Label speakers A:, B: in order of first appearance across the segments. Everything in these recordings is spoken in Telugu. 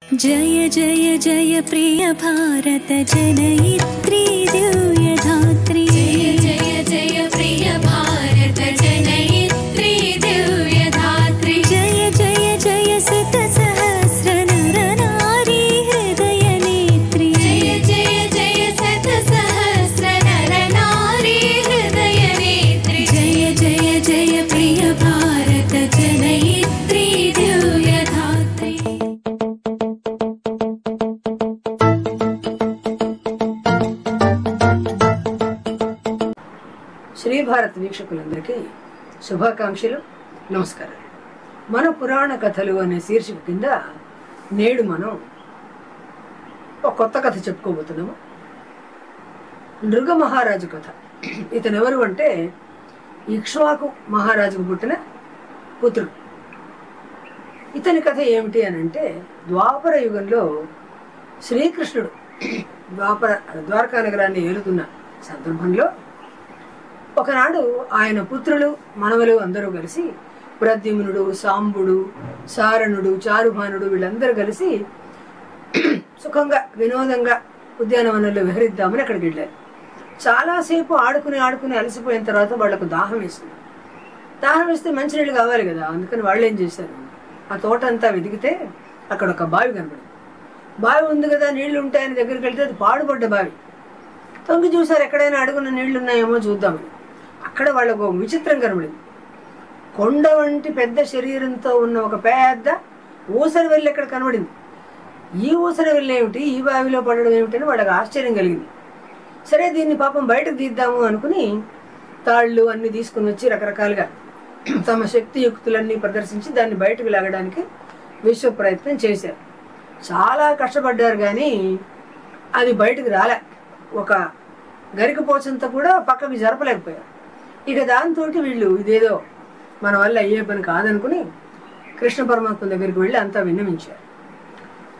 A: जय जय जय प्रिय भारत जनयित्री दिव्यधात्री।
B: जय जय जय प्रिय भारत जनयित्री दिव्यधात्री।
A: जय जय जय शत सहस्र नर नारी हृदय नेत्री।
B: जय जय जय शत सहस्र नर नारी हृदय नेत्री।
A: जय जय जय प्रिय भारत जनयित्री दिव्यधात्री।
C: శ్రీ భారత్ వీక్షకులందరికీ శుభాకాంక్షలు, నమస్కారం. మన పురాణ కథలు అనే శీర్షిక కింద నేడు మనం ఒక కొత్త కథ చెప్పుకోబోతున్నాము. నృగ మహారాజు కథ. ఇతను ఎవరు అంటే ఇక్ష్వాకు మహారాజుకు పుట్టిన పుత్రుడు. ఇతని కథ ఏమిటి అని అంటే, ద్వాపర యుగంలో శ్రీకృష్ణుడు ద్వారకా నగరాన్ని ఏలుతున్న సందర్భంలో ఒకనాడు ఆయన పుత్రులు మనవలు అందరూ కలిసి ప్రద్యుమ్నుడు, సాంబుడు, సారణుడు, చారుభానుడు వీళ్ళందరూ కలిసి సుఖంగా వినోదంగా ఉద్యానవనంలో విహరిద్దామని అక్కడికి వెళ్ళారు. చాలాసేపు ఆడుకుని అలసిపోయిన తర్వాత వాళ్లకు దాహం వేసింది. దాహం వేస్తే మంచినీళ్ళు కావాలి కదా, అందుకని వాళ్ళు ఏం చేశారు, ఆ తోట అంతా వెతికితే అక్కడ ఒక బావి కనబడింది. బావి ఉంది కదా, నీళ్లు ఉంటాయని దగ్గరికి వెళ్తే అది పాడుపడ్డ బావి. తొంగి చూసారు, ఎక్కడైనా అడుగున నీళ్లు ఉన్నాయేమో చూద్దామని. అక్కడ వాళ్ళకు ఒక విచిత్రం కనబడింది. కొండ వంటి పెద్ద శరీరంతో ఉన్న ఒక పెద్ద ఊసరి వెళ్ళి అక్కడ కనబడింది. ఈ ఊసరి వెళ్ళి ఏమిటి, ఈ బావిలో పడడం ఏమిటని వాళ్ళకి ఆశ్చర్యం కలిగింది. సరే, దీన్ని పాపం బయటకు తీద్దాము అనుకుని తాళ్ళు అన్ని తీసుకుని వచ్చి రకరకాలుగా తమ శక్తియుక్తులన్నీ ప్రదర్శించి దాన్ని బయటకు లాగడానికి విశ్వ ప్రయత్నం చేశారు. చాలా కష్టపడ్డారు, కానీ అది బయటకు రాలే. ఒక గరికపోచంతా కూడా పక్కకి జరపలేకపోయారు. ఇక దాంతో వీళ్ళు ఇదేదో మన వల్ల అయ్యే పని కాదనుకుని కృష్ణ పరమాత్మ దగ్గరికి వెళ్ళి అంతా విన్నవించారు.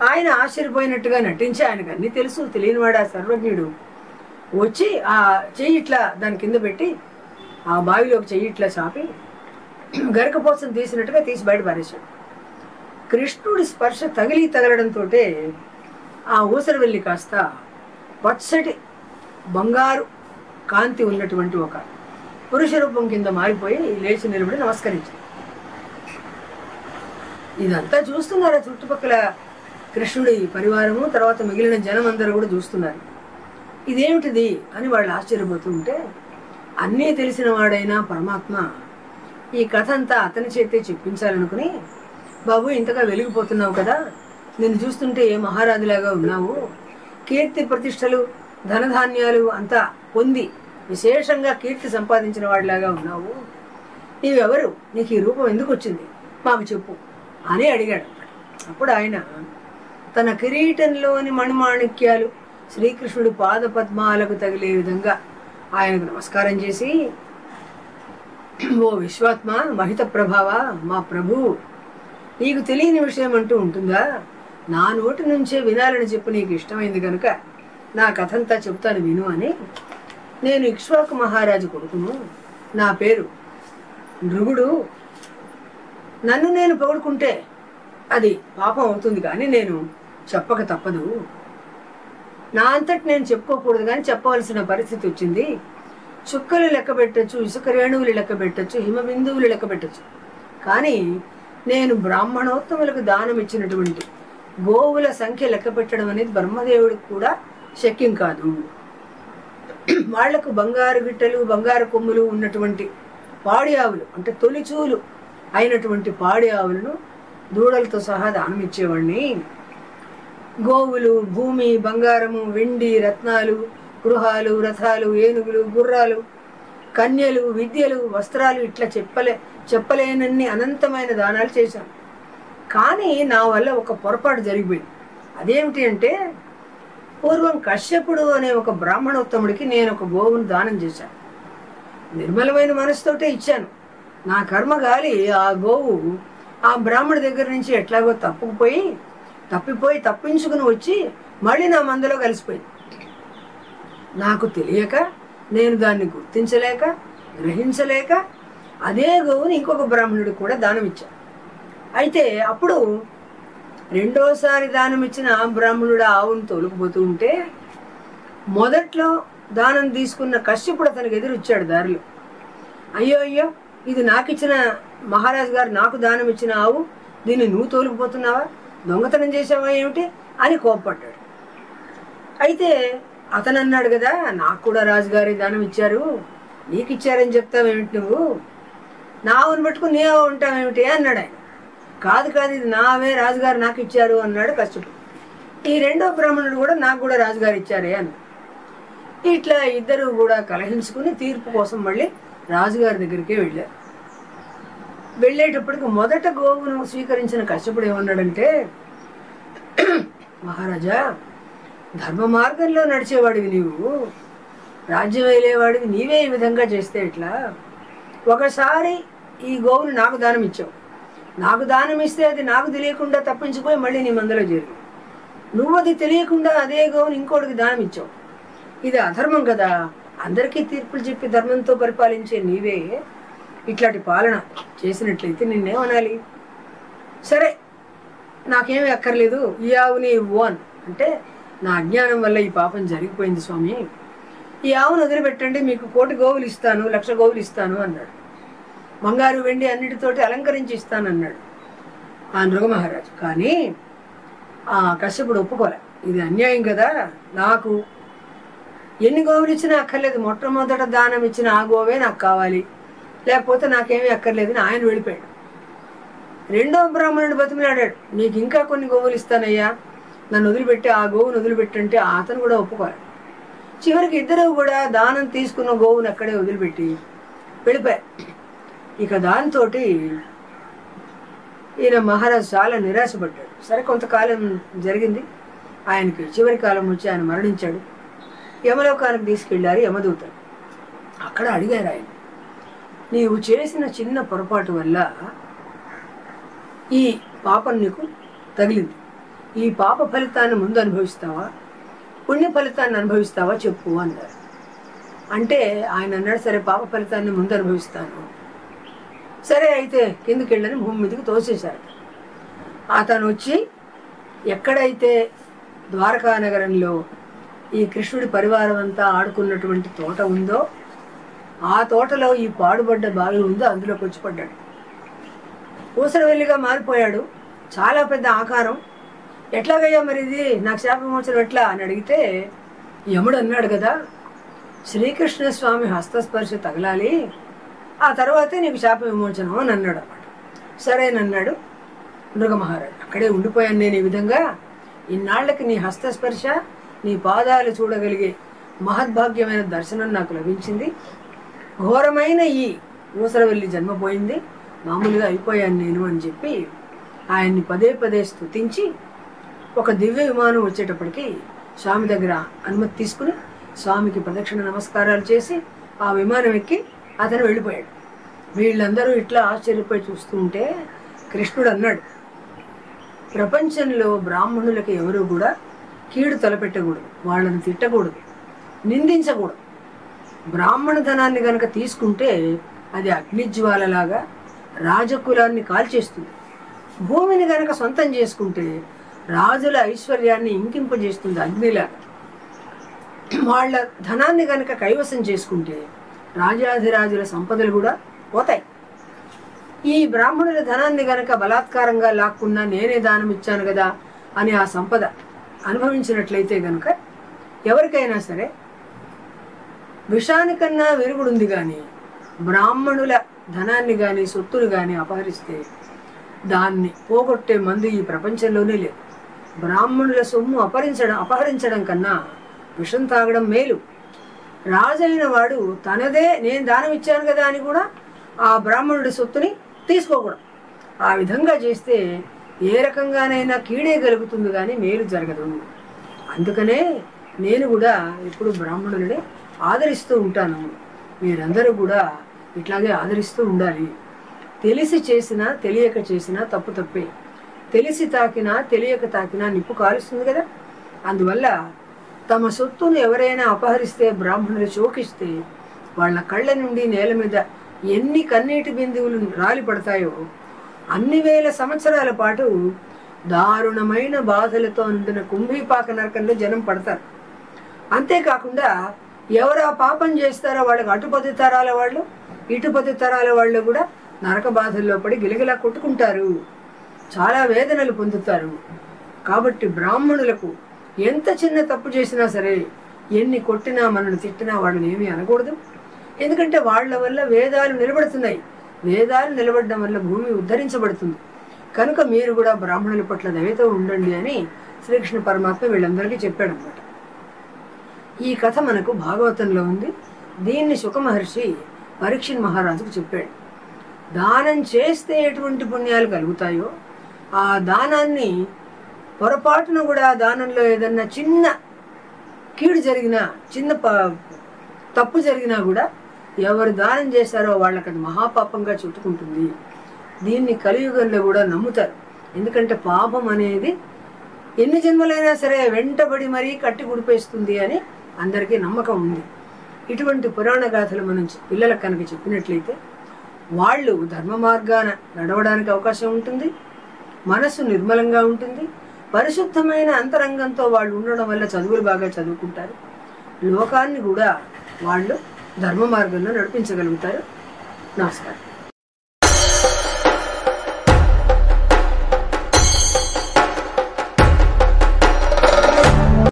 C: ఆయన ఆశ్చర్యపోయినట్టుగా నటించి, ఆయనకు అన్నీ తెలుసు, తెలియనివాడు ఆ సర్వజ్ఞుడు, వచ్చి ఆ చెయ్యి ఇట్లా దాని కింద పెట్టి ఆ బావిలోకి చెయ్యి ఇట్లా చాపి గరికపోచం తీసినట్టుగా తీసి బయట పారేశాడు. కృష్ణుడి స్పర్శ తగలడంతో ఆ ఊసరి వెళ్ళి కాస్త పచ్చటి బంగారు కాంతి ఉన్నటువంటి ఒక పురుష రూపం కింద మారిపోయి లేచి నిలబడి నమస్కరించింది. ఇదంతా చూస్తున్నారా చుట్టుపక్కల కృష్ణుడి పరివారము, తర్వాత మిగిలిన జనం అందరూ కూడా చూస్తున్నారు. ఇదేమిటిది అని వాళ్ళు ఆశ్చర్యపోతుంటే, అన్నీ తెలిసిన వాడైనా పరమాత్మ ఈ కథ అంతా అతని చేతే చెప్పించాలనుకుని, బాబు ఇంతగా వెలిగిపోతున్నావు కదా, నిన్ను చూస్తుంటే ఏ మహారాజులాగా ఉన్నావు, కీర్తి ప్రతిష్టలు ధనధాన్యాలు అంతా పొంది విశేషంగా కీర్తి సంపాదించిన వాడిలాగా ఉన్నావు, నీవెవరు, నీకు ఈ రూపం ఎందుకు వచ్చింది, మాకు చెప్పు అని అడిగాడు. అప్పుడు ఆయన తన కిరీటంలోని మణిమాణిక్యాలు శ్రీకృష్ణుడి పాద పద్మాలకు తగిలే విధంగా ఆయనకు నమస్కారం చేసి, ఓ విశ్వాత్మ, మహిత ప్రభావ, మా ప్రభు, నీకు తెలియని విషయం అంటూ ఉంటుందా, నా నోటి నుంచే వినాలని చెప్పు, నీకు ఇష్టమైంది కనుక నా కథంతా చెబుతాను విను అని. నేను ఇక్ష్వాకు మహారాజు కొడుకును, నా పేరు నృగుడు. నన్ను నేను పొగుడుకుంటే అది పాపం అవుతుంది, కానీ నేను చెప్పక తప్పదు. నా అంతటి నేను చెప్పుకోకూడదు, కానీ చెప్పవలసిన పరిస్థితి వచ్చింది. చుక్కలు లెక్క పెట్టచ్చు, ఇసుక రేణువులు లెక్క పెట్టచ్చు, హిమబిందువులు లెక్క పెట్టచ్చు, కానీ నేను బ్రాహ్మణోత్తములకు దానం ఇచ్చినటువంటి గోవుల సంఖ్య లెక్క పెట్టడం అనేది బ్రహ్మదేవుడికి కూడా శక్యం కాదు. వాళ్లకు బంగారు గిట్టలు, బంగారు కొమ్ములు ఉన్నటువంటి పాడి ఆవులు, అంటే తొలిచూలు అయినటువంటి పాడి ఆవులను దూడలతో సహా దానం ఇచ్చేవాడిని. గోవులు, భూమి, బంగారము, వెండి, రత్నాలు, గృహాలు, రథాలు, ఏనుగులు, గుర్రాలు, కన్యలు, విద్యలు, వస్త్రాలు, ఇట్లా చెప్పలేనన్ని అనంతమైన దానాలు చేశాను. కానీ నా వల్ల ఒక పొరపాటు జరిగిపోయింది. అదేమిటి అంటే, పూర్వం కశ్యపుడు అనే ఒక బ్రాహ్మణోత్తముడికి నేను ఒక గోవును దానం చేశాను. నిర్మలమైన మనసుతోటే ఇచ్చాను. నా కర్మ గాలి ఆ గోవు ఆ బ్రాహ్మణుడి దగ్గర నుంచి ఎట్లాగో తప్పించుకుని వచ్చి మళ్ళీ నా మందలో కలిసిపోయింది. నాకు తెలియక, నేను దాన్ని గుర్తించలేక, గ్రహించలేక అదే గోవుని ఇంకొక బ్రాహ్మణుడికి కూడా దానం ఇచ్చాను. అయితే అప్పుడు రెండోసారి దానం ఇచ్చిన ఆ బ్రాహ్మణుడు ఆవును తోలుకుపోతూ ఉంటే మొదట్లో దానం తీసుకున్న కశ్యపుడు అతనికి ఎదురొచ్చాడు దారిలో. అయ్యో అయ్యో, ఇది నాకు ఇచ్చిన మహారాజు గారు నాకు దానం ఇచ్చిన ఆవు, దీన్ని నువ్వు తోలుకుపోతున్నావా, దొంగతనం చేసావా ఏమిటి అని కోప్పడ్డాడు. అయితే అతను అన్నాడు కదా, నాకు కూడా రాజుగారి దానం ఇచ్చారు, నీకు ఇచ్చారని చెప్తావేమిటి నువ్వు, నా ఆవును పట్టుకుని నీ ఆవు ఉంటావేమిటి అన్నాడు ఆయన. కాదు కాదు, ఇది నావే, రాజుగారు నాకు ఇచ్చారు అన్నాడు కశ్యపుడు. ఈ రెండో బ్రాహ్మణుడు కూడా నాకు కూడా రాజుగారు ఇచ్చారే అన్నాడు. ఇట్లా ఇద్దరు కూడా కలహించుకుని తీర్పు కోసం మళ్ళీ రాజుగారి దగ్గరికి వెళ్ళారు. వెళ్ళేటప్పటికి మొదట గోవును స్వీకరించిన కశ్యపుడు ఏమన్నాడంటే, మహారాజా, ధర్మ మార్గంలో నడిచేవాడివి నీవు, రాజ్యం వేలేవాడివి నీవే ఈ విధంగా చేస్తే ఎట్లా? ఒకసారి ఈ గోవును నాకు దానం ఇచ్చావు, నాకు దానం ఇస్తే అది నాకు తెలియకుండా తప్పించిపోయి మళ్ళీ నీ మందలో చేరింది. నువ్వు అది తెలియకుండా అదే గోవును ఇంకోటికి దానం ఇచ్చావు, ఇది అధర్మం కదా. అందరికీ తీర్పులు చెప్పి ధర్మంతో పరిపాలించే నీవే ఇట్లాంటి పాలన చేసినట్లయితే నిన్నేమనాలి? సరే, నాకేమీ అక్కర్లేదు, ఈ ఆవుని ఇవ్వు అని అంటే, నా అజ్ఞానం వల్ల ఈ పాపం జరిగిపోయింది స్వామి, ఈ ఆవును వదిలిపెట్టండి, మీకు 1,000 గోవులు ఇస్తాను, 1,00,000 గోవులు ఇస్తాను అన్నాడు. బంగారు వెండి అన్నిటితోటి అలంకరించి ఇస్తానన్నాడు ఆ నృగమహారాజు. కానీ ఆ కశ్యపుడు ఒప్పుకోలే, ఇది అన్యాయం కదా, నాకు ఎన్ని గోవులు ఇచ్చినా అక్కర్లేదు, మొట్టమొదట దానం ఇచ్చిన ఆ గోవే నాకు కావాలి, లేకపోతే నాకేమీ అక్కర్లేదు అని ఆయన వెళ్ళిపోయాడు. రెండో బ్రాహ్మణుడు బతిమిలాడాడు, నీకు ఇంకా కొన్ని గోవులు ఇస్తానయ్యా, నన్ను వదిలిపెట్టి ఆ గోవును వదిలిపెట్టంటే అతను కూడా ఒప్పుకోవాలి. చివరికి ఇద్దరు కూడా దానం తీసుకున్న గోవును అక్కడే వదిలిపెట్టి వెళ్ళిపోయారు. ఇక దాంతో ఈయన మహారాజు చాలా నిరాశపడ్డాడు. సరే, కొంతకాలం జరిగింది, ఆయనకి చివరి కాలం వచ్చి ఆయన మరణించాడు. యమలోకానికి తీసుకెళ్లారు యమదూతలు. అక్కడ అడిగారు ఆయన, నీవు చేసిన చిన్న పొరపాటు వల్ల ఈ పాపం నీకు తగిలింది, ఈ పాప ఫలితాన్ని ముందు అనుభవిస్తావా, పుణ్య ఫలితాన్ని అనుభవిస్తావా చెప్పు అన్నారు. అంటే ఆయన అన్నాడు, సరే పాప ఫలితాన్ని ముందు అనుభవిస్తాను. సరే అయితే కిందకి వెళ్ళని భూమి మీదకి తోసేశారు. అతను వచ్చి ఎక్కడైతే ద్వారకా నగరంలో ఈ కృష్ణుడి పరివారం అంతా ఆడుకున్నటువంటి తోట ఉందో ఆ తోటలో ఈ పాడుబడ్డ బావి ఉందో అందులోకి వచ్చి పడ్డాడు. ఊసరవెల్లిగా మారిపోయాడు, చాలా పెద్ద ఆకారం. ఎట్లాగయ్యా మరి ఇది, నాకు శాప విమోచనం ఎట్లా అని అడిగితే యముడు అన్నాడు కదా, శ్రీకృష్ణ స్వామి హస్తస్పర్శ తగలాలి, ఆ తర్వాతే నీకు శాప విమోచనం అని అన్నాడు అన్నమాట. సరేనన్నాడు నృగమహారాజు. అక్కడే ఉండిపోయాను నేను ఈ విధంగా, ఇన్నాళ్లకి నీ హస్తస్పర్శ, నీ పాదాలు చూడగలిగే మహద్భాగ్యమైన దర్శనం నాకు లభించింది. ఘోరమైన ఈ ఊసరవెల్లి జన్మ పోయింది, మామూలుగా అయిపోయాను నేను అని చెప్పి ఆయన్ని పదే పదే స్తుతించి ఒక దివ్య విమానం వచ్చేటప్పటికి స్వామి దగ్గర అనుమతి తీసుకుని స్వామికి ప్రదక్షిణ నమస్కారాలు చేసి ఆ విమానం ఎక్కి అతను వెళ్ళిపోయాడు. వీళ్ళందరూ ఇట్లా ఆశ్చర్యపోయి చూస్తూ ఉంటే కృష్ణుడు అన్నాడు, ప్రపంచంలో బ్రాహ్మణులకి ఎవరు కూడా కీడు తలపెట్టకూడదు, వాళ్ళని తిట్టకూడదు, నిందించకూడదు. బ్రాహ్మణ ధనాన్ని గనక తీసుకుంటే అది అగ్నిజ్వాలలాగా రాజకులాన్ని కాల్చేస్తుంది. భూమిని గనక సొంతం చేసుకుంటే రాజుల ఐశ్వర్యాన్ని ఇంకింపజేస్తుంది అగ్నిలాగా. వాళ్ళ ధనాన్ని గనక కైవసం చేసుకుంటే రాజాధిరాజుల సంపదలు కూడా పోతాయి. ఈ బ్రాహ్మణుల ధనాన్ని గనక బలాత్కారంగా లాక్కున్నా నేనే దానం ఇచ్చాను కదా అని ఆ సంపద అనుభవించినట్లయితే గనక ఎవరికైనా సరే విషానికన్నా విరుగుడుంది. కానీ బ్రాహ్మణుల ధనాన్ని కానీ సొత్తులు కానీ అపహరిస్తే దాన్ని పోగొట్టే మందు ఈ ప్రపంచంలోనే లేదు. బ్రాహ్మణుల సొమ్ము అపహరించడం కన్నా విషం తాగడం మేలు. రాజైన వాడు తనదే నేను దానం ఇచ్చాను కదా అని కూడా ఆ బ్రాహ్మణుడి సొత్తుని తీసుకోకూడదు. ఆ విధంగా చేస్తే ఏ రకంగానైనా కీడే కలుగుతుంది కానీ మేలు జరగదు. అందుకనే నేను కూడా ఎప్పుడు బ్రాహ్మణులని ఆదరిస్తూ ఉంటాను. మీరందరూ కూడా ఇట్లాగే ఆదరిస్తూ ఉండాలి. తెలిసి చేసినా తెలియక చేసినా తప్పు తప్పే. తెలిసి తాకినా తెలియక తాకినా నిప్పు కాలుస్తుంది కదా. అందువల్ల తమ సొత్తును ఎవరైనా అపహరిస్తే బ్రాహ్మణులు శోకిస్తే వాళ్ళ కళ్ళ నుండి నేల మీద ఎన్ని కన్నీటి బిందువులు రాలి పడతాయో అన్ని వేల సంవత్సరాల పాటు దారుణమైన బాధలతో నిండిన కుంభీపాక నరకంలో జనం పడతారు. అంతేకాకుండా ఎవరు ఆ పాపం చేస్తారో వాళ్ళకి అటుపది తరాల వాళ్ళు ఇటుపది తరాల వాళ్ళు కూడా నరక బాధల్లో పడి గిలగిలా కొట్టుకుంటారు, చాలా వేదనలు పొందుతారు. కాబట్టి బ్రాహ్మణులకు ఎంత చిన్న తప్పు చేసినా సరే, ఎన్ని కొట్టినా మనల్ని తిట్టినా వాళ్ళని ఏమీ అనకూడదు. ఎందుకంటే వాళ్ళ వల్ల వేదాలు నిలబడుతున్నాయి. వేదాలు నిలబడడం వల్ల భూమి ఉద్ధరించబడుతుంది. కనుక మీరు కూడా బ్రాహ్మణుల పట్ల దయతో ఉండండి అని శ్రీకృష్ణ పరమాత్మ వీళ్ళందరికీ చెప్పాడు అన్నమాట. ఈ కథ మనకు భాగవతంలో ఉంది. దీన్ని శుక మహర్షి పరీక్షిత్ మహారాజుకు చెప్పాడు. దానం చేస్తే ఎటువంటి పుణ్యాలు కలుగుతాయో, ఆ దానాన్ని పొరపాటున కూడా ఆ దానంలో ఏదన్నా చిన్న కీడు జరిగినా, చిన్న తప్పు జరిగినా కూడా ఎవరు దానం చేశారో వాళ్ళకి అది మహాపాపంగా చుట్టుకుంటుంది. దీన్ని కలియుగంలో కూడా నమ్ముతారు. ఎందుకంటే పాపం అనేది ఎన్ని జన్మలైనా సరే వెంటబడి మరీ కట్టి గుడిపేస్తుంది అని అందరికీ నమ్మకం ఉంది. ఇటువంటి పురాణ గాథలు మనం పిల్లలకు కనుక చెప్పినట్లయితే వాళ్ళు ధర్మ మార్గాన నడవడానికి అవకాశం ఉంటుంది. మనస్సు నిర్మలంగా ఉంటుంది. పరిశుద్ధమైన అంతరంగంతో వాళ్ళు ఉండడం వల్ల చదువులు బాగా చదువుకుంటారు. లోకాన్ని కూడా వాళ్ళు ధర్మ మార్గంలో నడిపించగలుగుతారు. నమస్కారం.